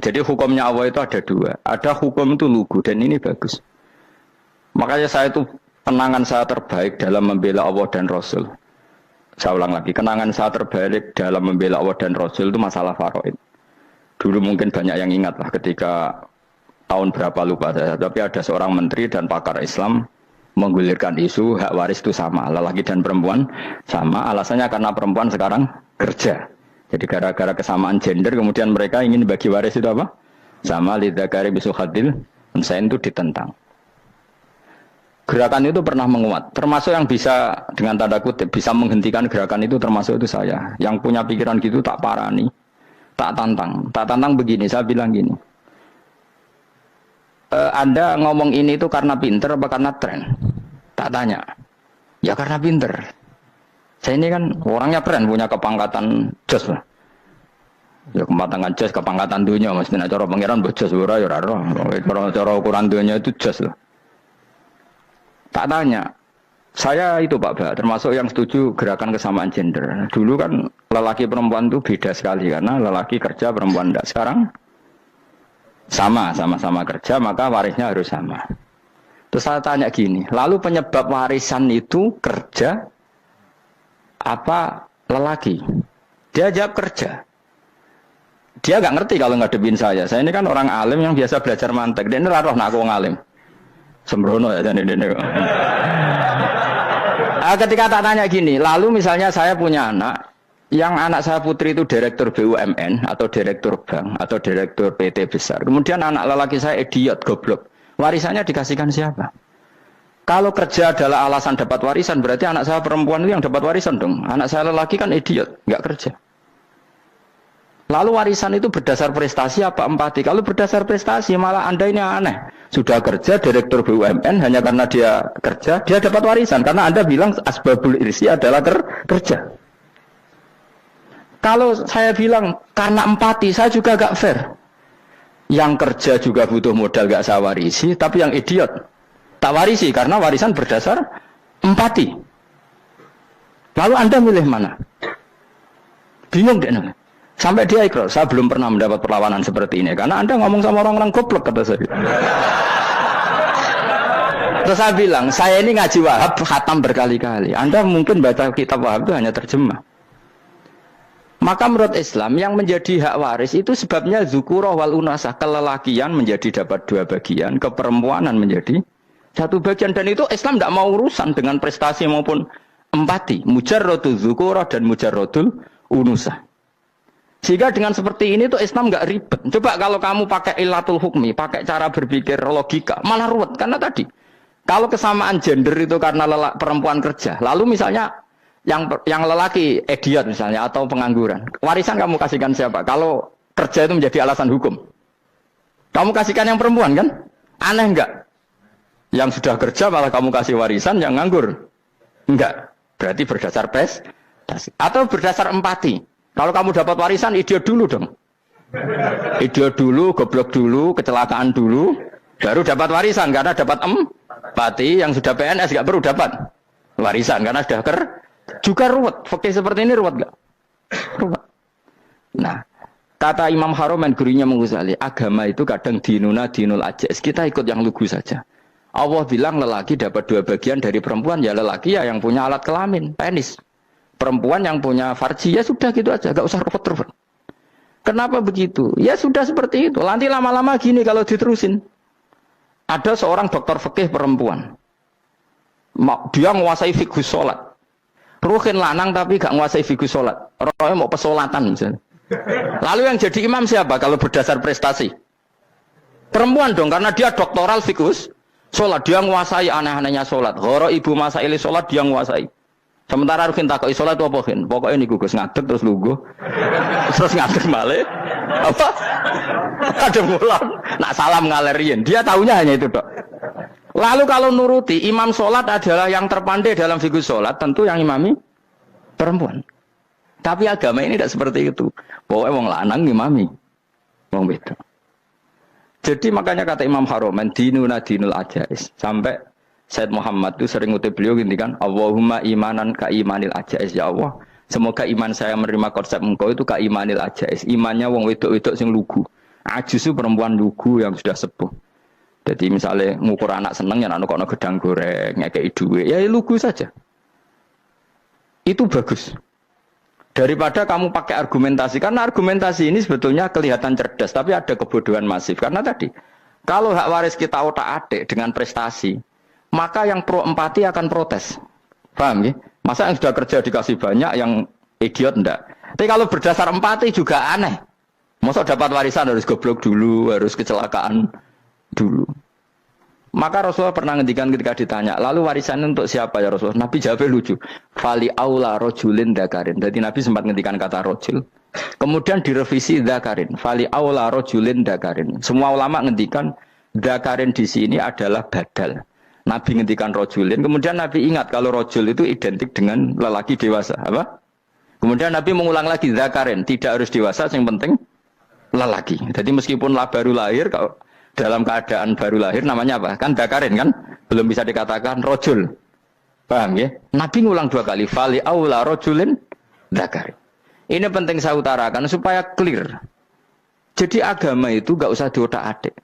Jadi hukumnya Allah itu ada dua. Ada hukum itu lugu dan ini bagus. Makanya saya itu kenangan saya terbaik dalam membela Allah dan Rasul. Saya ulang lagi, kenangan saya terbaik dalam membela Allah dan Rasul itu masalah faraid. Dulu mungkin banyak yang ingat lah ketika tahun berapa lupa saya. Tapi ada seorang menteri dan pakar Islam menggulirkan isu hak waris itu sama. Lelaki dan perempuan sama. Alasannya karena perempuan sekarang kerja. Jadi gara-gara kesamaan gender kemudian mereka ingin bagi waris itu apa? Sama lidzakari bisul hadil unsain itu ditentang. Gerakan itu pernah menguat. Termasuk yang bisa dengan tanda kutip bisa menghentikan gerakan itu termasuk itu saya. Yang punya pikiran gitu tak parani, tak tantang. Tak tantang begini, saya bilang gini. Anda ngomong ini itu karena pinter apa karena tren? Tak tanya. Ya karena pinter. Saya ini kan orangnya keren, punya kepangkatan jos lah. Ya kepangkatan jos, kepangkatan dunia, mestinya cara pangeran bojos ora ya ora. Cara ukuran dunia itu jos lah. Tak tanya. Saya itu Pak Ba, termasuk yang setuju gerakan kesamaan gender. Dulu kan lelaki perempuan itu beda sekali karena lelaki kerja perempuan tidak. Sekarang sama-sama kerja maka warisnya harus sama. Terus saya tanya gini, lalu penyebab warisan itu kerja apa lelaki? Dia jawab kerja. Dia nggak ngerti kalau ngadepin saya. Saya ini kan orang alim yang biasa belajar mantek. Dia ini roh nak aku ngalim. Sembrono ya jadi ini. Ketika tak tanya gini, lalu misalnya saya punya anak, yang anak saya putri itu direktur BUMN atau direktur bank atau direktur PT besar. Kemudian anak lelaki saya idiot, goblok. Warisannya dikasihkan siapa? Kalau kerja adalah alasan dapat warisan, berarti anak saya perempuan itu yang dapat warisan dong. Anak saya lelaki kan idiot, nggak kerja. Lalu warisan itu berdasar prestasi apa empati? Kalau berdasar prestasi malah Anda ini aneh. Sudah kerja direktur BUMN hanya karena dia kerja, dia dapat warisan. Karena Anda bilang asbabul irsi adalah kerja. Kalau saya bilang karena empati, saya juga gak fair. Yang kerja juga butuh modal gak saya warisi, tapi yang idiot tak warisi karena warisan berdasar empati. Lalu Anda milih mana? Bingung deh. Sampai dia ikrar, saya belum pernah mendapat perlawanan seperti ini. Karena Anda ngomong sama orang-orang goblok, kata saya. Terus saya bilang, saya ini ngaji Wahab, khatam berkali-kali. Anda mungkin baca kitab Wahab itu hanya terjemah. Maka menurut Islam, yang menjadi hak waris itu sebabnya zukurah wal unasah. Kelelakian menjadi dapat dua bagian, keperempuanan menjadi satu bagian. Dan itu Islam tidak mau urusan dengan prestasi maupun empati. Mujarrodul zukurah dan mujarrodul unusah. Sehingga dengan seperti ini tuh Islam nggak ribet. Coba kalau kamu pakai ilatul hukmi, pakai cara berpikir logika, malah ruwet. Karena tadi, kalau kesamaan gender itu karena perempuan kerja, lalu misalnya yang lelaki idiot misalnya atau pengangguran, warisan kamu kasihkan siapa? Kalau kerja itu menjadi alasan hukum, kamu kasihkan yang perempuan kan? Aneh nggak? Yang sudah kerja malah kamu kasih warisan, yang nganggur enggak. Berarti berdasar prestasi atau berdasar empati. Kalau kamu dapat warisan, idiot dulu dong. Idiot dulu, goblok dulu, kecelakaan dulu, baru dapat warisan karena dapat empati. Yang sudah PNS nggak perlu dapat warisan karena sudah juga ruwet. Fakih seperti ini ruwet nggak? Ruwet. Nah, kata Imam Haromen gurunya Menguzali, agama itu kadang dinuna dinul ajais. Kita ikut yang lugu saja. Allah bilang lelaki dapat dua bagian dari perempuan, ya lelaki ya yang punya alat kelamin, penis. Perempuan yang punya farji, ya sudah gitu aja, gak usah repot-repot. Kenapa begitu? Ya sudah seperti itu. Nanti lama-lama gini kalau diterusin. Ada seorang dokter fikih perempuan. Dia menguasai fikih sholat. Ruhin lanang tapi gak menguasai fikih sholat. Rohnya mau pesolatan misalnya. Lalu yang jadi imam siapa kalau berdasar prestasi? Perempuan dong, karena dia doktoral fikih sholat. Dia menguasai aneh-anehnya sholat. Horo ibu masaili sholat dia menguasai. Sementara Rukin takoi sholat itu apa Rukin? Pokoknya ini gugus ngadeg terus lugu. Terus ngadeg balik. Apa? Ada mulan. Nak salam ngalerin. Dia tahunya hanya itu dok. Lalu kalau nuruti imam sholat adalah yang terpandai dalam fikih sholat, tentu yang imami perempuan. Tapi agama ini tidak seperti itu. Pokoknya wong lanang imami. Wong beda. Jadi makanya kata Imam Haromen dinuna dinul ajais. Sampai Said Muhammad itu sering ngutip beliau gini kan, Allahumma imanan ka imanil ajais, ya Allah. Semoga iman saya menerima konsep engkau itu ka imanil ajais. Imannya wong wedok-wedok sing lugu. Ajus itu perempuan lugu yang sudah sepuh. Jadi misalnya ngukur anak seneng ya anak kono gedang goreng, ngekei duit, ya lugu saja. Itu bagus. Daripada kamu pakai argumentasi, karena argumentasi ini sebetulnya kelihatan cerdas, tapi ada kebodohan masif. Karena tadi, kalau hak waris kita otak-atik dengan prestasi, maka yang pro empati akan protes. Paham ya? Masa yang sudah kerja dikasih banyak, yang idiot enggak? Tapi kalau berdasar empati juga aneh. Masa dapat warisan harus goblok dulu, harus kecelakaan dulu. Maka Rasulullah pernah ngendikan ketika ditanya, lalu warisan untuk siapa ya Rasulullah? Nabi jawabnya lucu. Fali aula rojulin dakarin. Jadi Nabi sempat ngendikan kata rojul. Kemudian direvisi dakarin. Fali aula rojulin dakarin. Semua ulama ngendikan dakarin di sini adalah badal. Nabi ngendikan rojulin. Kemudian Nabi ingat kalau rojul itu identik dengan lelaki dewasa. Apa? Kemudian Nabi mengulang lagi dakarin. Tidak harus dewasa, yang penting lelaki. Jadi meskipun baru lahir, kalau dalam keadaan baru lahir namanya apa? Kan dakarin kan? Belum bisa dikatakan rojul. Paham ya? Nabi ngulang 2 kali. Fali aula rojulin dakarin. Ini penting saya utarakan supaya clear. Jadi agama itu gak usah diotak-atik.